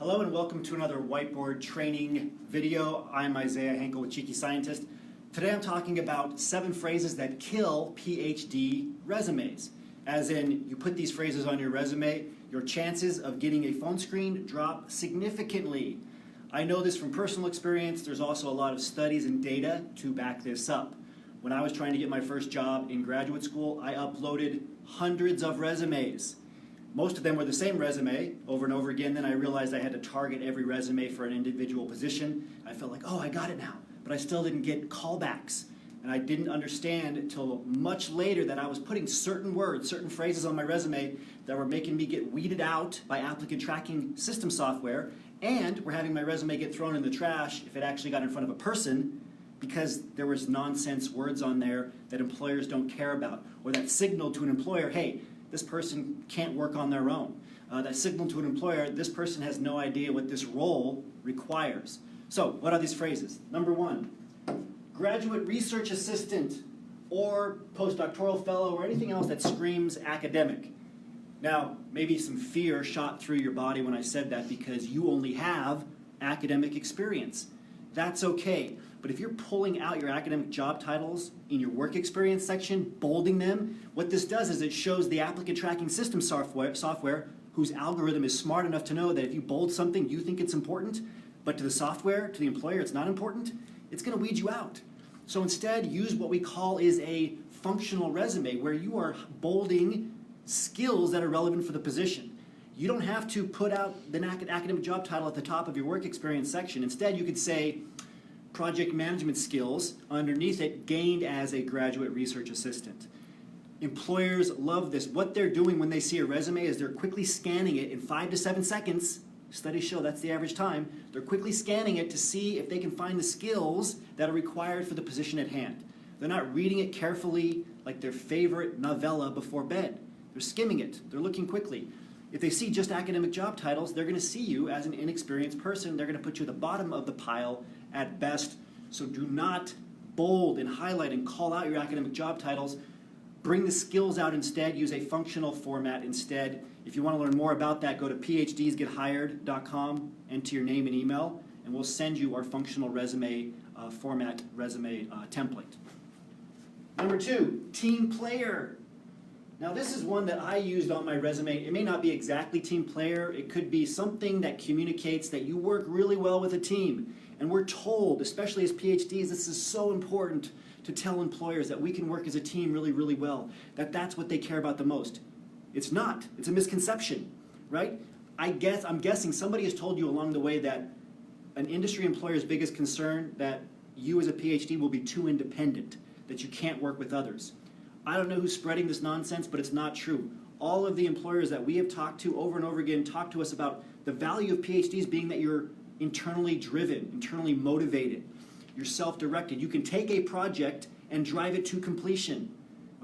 Hello and welcome to another whiteboard training video. I'm Isaiah Henkel with Cheeky Scientist. Today I'm talking about 7 phrases that kill PhD resumes. As in, you put these phrases on your resume, your chances of getting a phone screen drop significantly. I know this from personal experience. There's also a lot of studies and data to back this up. When I was trying to get my first job in graduate school, I uploaded hundreds of resumes. Most of them were the same resume over and over again. Then I realized I had to target every resume for an individual position. I felt like, oh, I got it now. But I still didn't get callbacks. And I didn't understand until much later that I was putting certain words, certain phrases on my resume that were making me get weeded out by applicant tracking system software, and were having my resume get thrown in the trash if it actually got in front of a person because there was nonsense words on there that employers don't care about, or that signaled to an employer, hey, this person can't work on their own. That signal to an employer, this person has no idea what this role requires. So, what are these phrases? Number 1, graduate research assistant, or postdoctoral fellow, or anything else that screams academic. Now, maybe some fear shot through your body when I said that because you only have academic experience. That's okay. But if you're pulling out your academic job titles in your work experience section, bolding them, what this does is it shows the applicant tracking system software whose algorithm is smart enough to know that if you bold something, you think it's important, but to the software, to the employer, it's not important, it's going to weed you out. So instead, use what we call is a functional resume, where you are bolding skills that are relevant for the position. You don't have to put out the academic job title at the top of your work experience section. Instead, you could say, project management skills, underneath it, gained as a graduate research assistant. Employers love this. What they're doing when they see a resume is they're quickly scanning it in 5 to 7 seconds. Studies show that's the average time. They're quickly scanning it to see if they can find the skills that are required for the position at hand. They're not reading it carefully like their favorite novella before bed. They're skimming it. They're looking quickly. If they see just academic job titles, they're going to see you as an inexperienced person. They're going to put you at the bottom of the pile at best. So do not bold and highlight and call out your academic job titles. Bring the skills out instead. Use a functional format instead. If you want to learn more about that, go to phdsgethired.com, enter your name and email, and we'll send you our functional resume format resume template. Number 2, team player. Now this is one that I used on my resume. It may not be exactly team player. It could be something that communicates that you work really well with a team. And we're told, especially as PhDs, this is so important to tell employers that we can work as a team really, really well, that that's what they care about the most. It's not. It's a misconception, right? I'm guessing somebody has told you along the way that an industry employer's biggest concern that you as a PhD will be too independent, that you can't work with others. I don't know who's spreading this nonsense, but it's not true. All of the employers that we have talked to over and over again talk to us about the value of PhDs being that you're internally driven, internally motivated, you're self-directed. You can take a project and drive it to completion.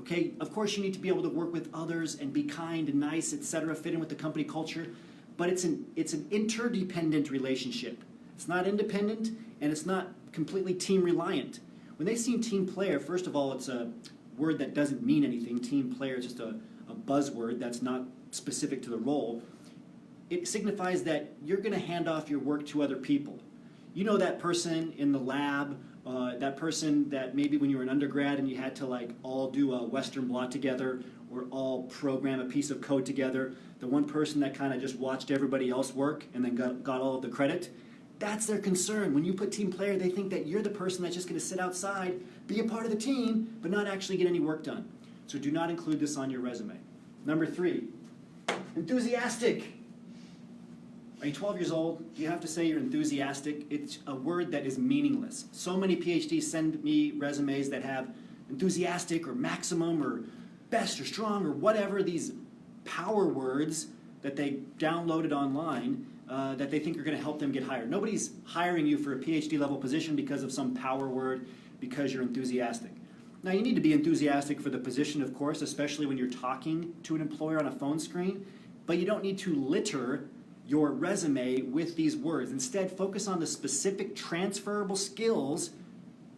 Okay, of course you need to be able to work with others and be kind and nice, etc., fit in with the company culture, but it's an interdependent relationship. It's not independent, and it's not completely team reliant. When they see team player, first of all, it's a word that doesn't mean anything. Team player is just a buzzword that's not specific to the role. It signifies that you're going to hand off your work to other people. You know that person in the lab, that person that maybe when you were an undergrad and you had to like all do a Western blot together or all program a piece of code together, the one person that kind of just watched everybody else work and then got all of the credit. That's their concern. When you put team player, they think that you're the person that's just going to sit outside, be a part of the team, but not actually get any work done. So do not include this on your resume. Number 3, enthusiastic. Are you 12 years old? Do you have to say you're enthusiastic? It's a word that is meaningless. So many PhDs send me resumes that have enthusiastic or maximum or best or strong or whatever, these power words that they downloaded online that they think are going to help them get hired. Nobody's hiring you for a PhD level position because of some power word, because you're enthusiastic. Now you need to be enthusiastic for the position, of course, especially when you're talking to an employer on a phone screen, but you don't need to litter your resume with these words. Instead, focus on the specific transferable skills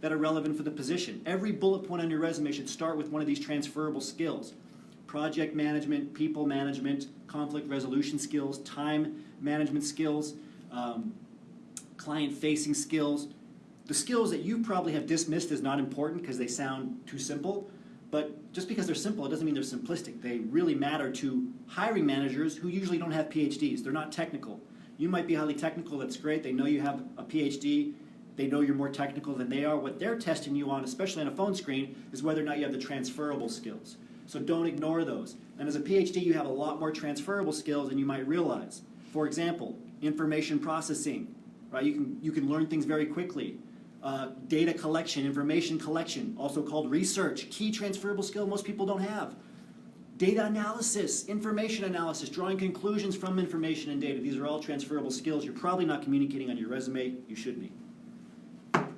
that are relevant for the position. Every bullet point on your resume should start with one of these transferable skills. project management, people management, conflict resolution skills, time management skills, client-facing skills. The skills that you probably have dismissed as not important because they sound too simple, but just because they're simple, it doesn't mean they're simplistic. They really matter to hiring managers who usually don't have PhDs. They're not technical. You might be highly technical, that's great. They know you have a PhD. They know you're more technical than they are. What they're testing you on, especially on a phone screen, is whether or not you have the transferable skills. So don't ignore those. And as a PhD, you have a lot more transferable skills than you might realize. For example, information processing, right? You can learn things very quickly. Data collection, information collection, also called research, key transferable skill most people don't have. Data analysis, information analysis, drawing conclusions from information and data. These are all transferable skills you're probably not communicating on your resume. You should be.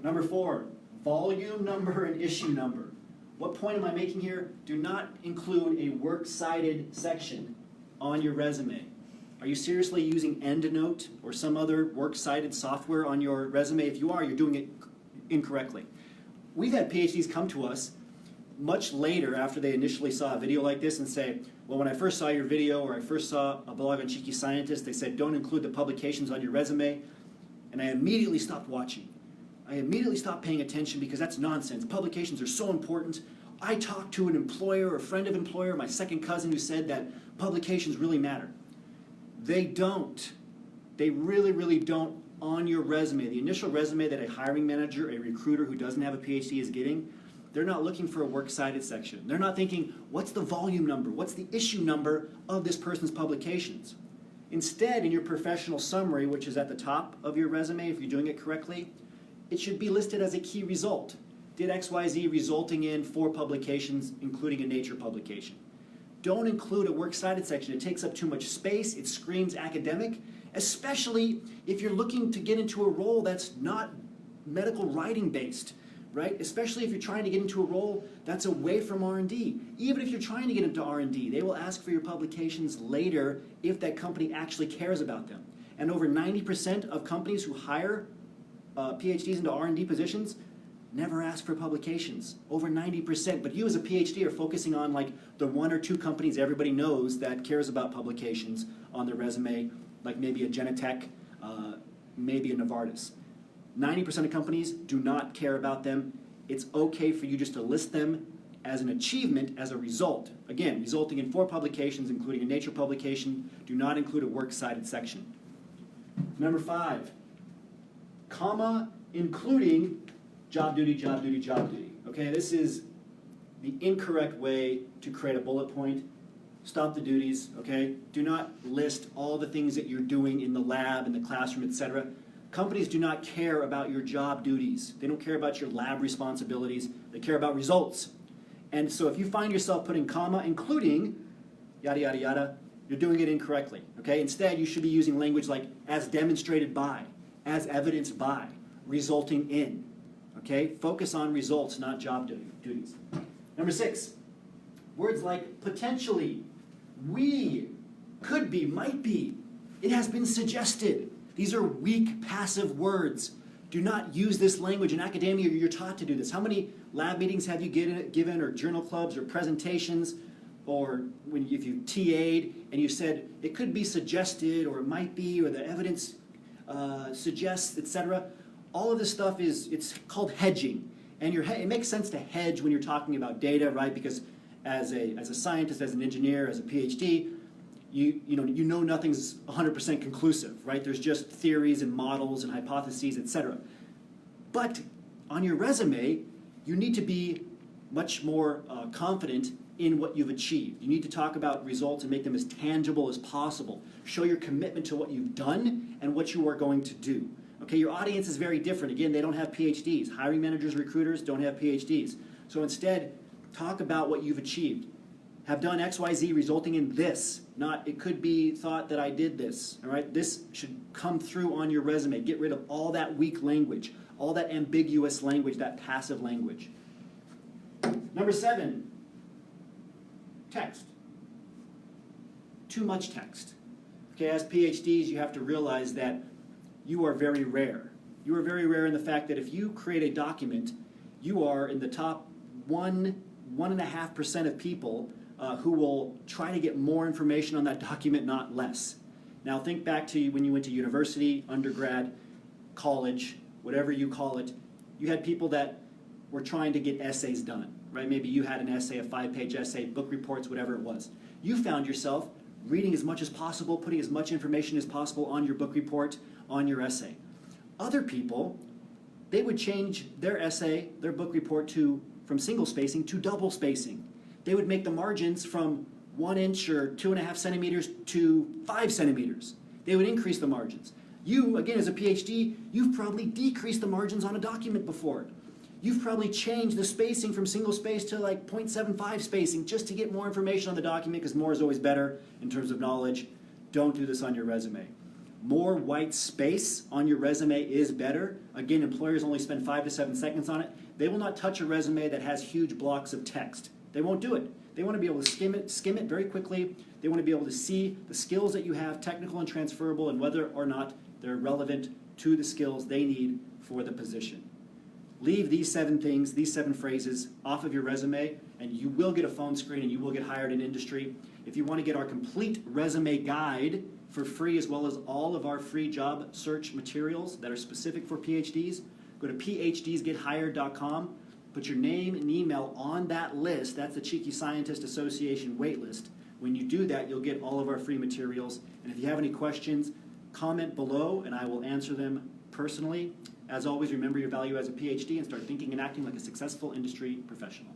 Number 4, volume number and issue number. What point am I making here? Do not include a works cited section on your resume. Are you seriously using EndNote or some other works cited software on your resume? If you are, you're doing it incorrectly. We've had PhDs come to us much later after they initially saw a video like this and say, well, when I first saw your video or I first saw a blog on Cheeky Scientist, they said, don't include the publications on your resume. And I immediately stopped watching. I immediately stopped paying attention because that's nonsense. Publications are so important. I talked to an employer, a friend of an employer, my second cousin who said that publications really matter. They don't. They really, really don't on your resume. The initial resume that a hiring manager, a recruiter who doesn't have a PhD is getting, they're not looking for a works cited section. They're not thinking, what's the volume number? What's the issue number of this person's publications? Instead, in your professional summary, which is at the top of your resume, if you're doing it correctly, it should be listed as a key result. Did XYZ resulting in 4 publications, including a Nature publication. Don't include a works cited section. It takes up too much space. It screams academic, especially if you're looking to get into a role that's not medical writing based, right? Especially if you're trying to get into a role that's away from R&D. Even if you're trying to get into R&D, they will ask for your publications later if that company actually cares about them. And over 90% of companies who hire PhDs into R&D positions never ask for publications, over 90%. But you as a PhD are focusing on like the 1 or 2 companies everybody knows that cares about publications on their resume, like maybe a Genentech, maybe a Novartis. 90% of companies do not care about them. It's okay for you just to list them as an achievement, as a result. Again, resulting in 4 publications, including a Nature publication. Do not include a works cited section. Number 5, comma, including job duty, job duty, job duty. Okay, this is the incorrect way to create a bullet point. Stop the duties, okay? Do not list all the things that you're doing in the lab, in the classroom, etc. Companies do not care about your job duties. They don't care about your lab responsibilities. They care about results. And so if you find yourself putting comma, including, yada, yada, yada, you're doing it incorrectly, okay? Instead, you should be using language like as demonstrated by, as evidenced by, resulting in, okay? Focus on results, not job duties. Number 6, words like potentially, we, could be, might be, it has been suggested. These are weak, passive words. Do not use this language. In academia, you're taught to do this. How many lab meetings have you given, or journal clubs, or presentations, or if you TA'd and you said, it could be suggested, or it might be, or the evidence suggests, etc. All of this stuff it's called hedging. And it makes sense to hedge when you're talking about data, right? Because as a scientist, as an engineer, as a PhD, you know nothing's 100% conclusive, right? There's just theories and models and hypotheses, etc. But on your resume, you need to be much more confident in what you've achieved. You need to talk about results and make them as tangible as possible. Show your commitment to what you've done and what you are going to do. Okay, your audience is very different. Again, they don't have PhDs. Hiring managers, recruiters don't have PhDs. So instead, talk about what you've achieved. Have done XYZ resulting in this, not it could be thought that I did this. All right, this should come through on your resume. Get rid of all that weak language, all that ambiguous language, that passive language. Number 7, text. Too much text. Okay, as PhDs, you have to realize that you are very rare. You are very rare in the fact that if you create a document, you are in the top 1.5% of people who will try to get more information on that document, not less. Now think back to when you went to university, undergrad, college, whatever you call it. You had people that were trying to get essays done, right? Maybe you had an essay, a 5-page essay, book reports, whatever it was. You found yourself reading as much as possible, putting as much information as possible on your book report, on your essay. Other people, they would change their essay, their book report from single spacing to double spacing. They would make the margins from 1 inch or 2.5 centimeters to 5 centimeters. They would increase the margins. You, again, as a PhD, you've probably decreased the margins on a document before. You've probably changed the spacing from single space to like 0.75 spacing just to get more information on the document, because more is always better in terms of knowledge. Don't do this on your resume. More white space on your resume is better. Again, employers only spend 5 to 7 seconds on it. They will not touch a resume that has huge blocks of text. They won't do it. They want to be able to skim it very quickly. They want to be able to see the skills that you have, technical and transferable, and whether or not they're relevant to the skills they need for the position. Leave these 7 things, these 7 phrases off of your resume, and you will get a phone screen and you will get hired in industry. If you want to get our complete resume guide for free, as well as all of our free job search materials that are specific for PhDs, go to phdsgethired.com. Put your name and email on that list. That's the Cheeky Scientist Association waitlist. When you do that, you'll get all of our free materials. And if you have any questions, comment below and I will answer them personally. As always, remember your value as a PhD and start thinking and acting like a successful industry professional.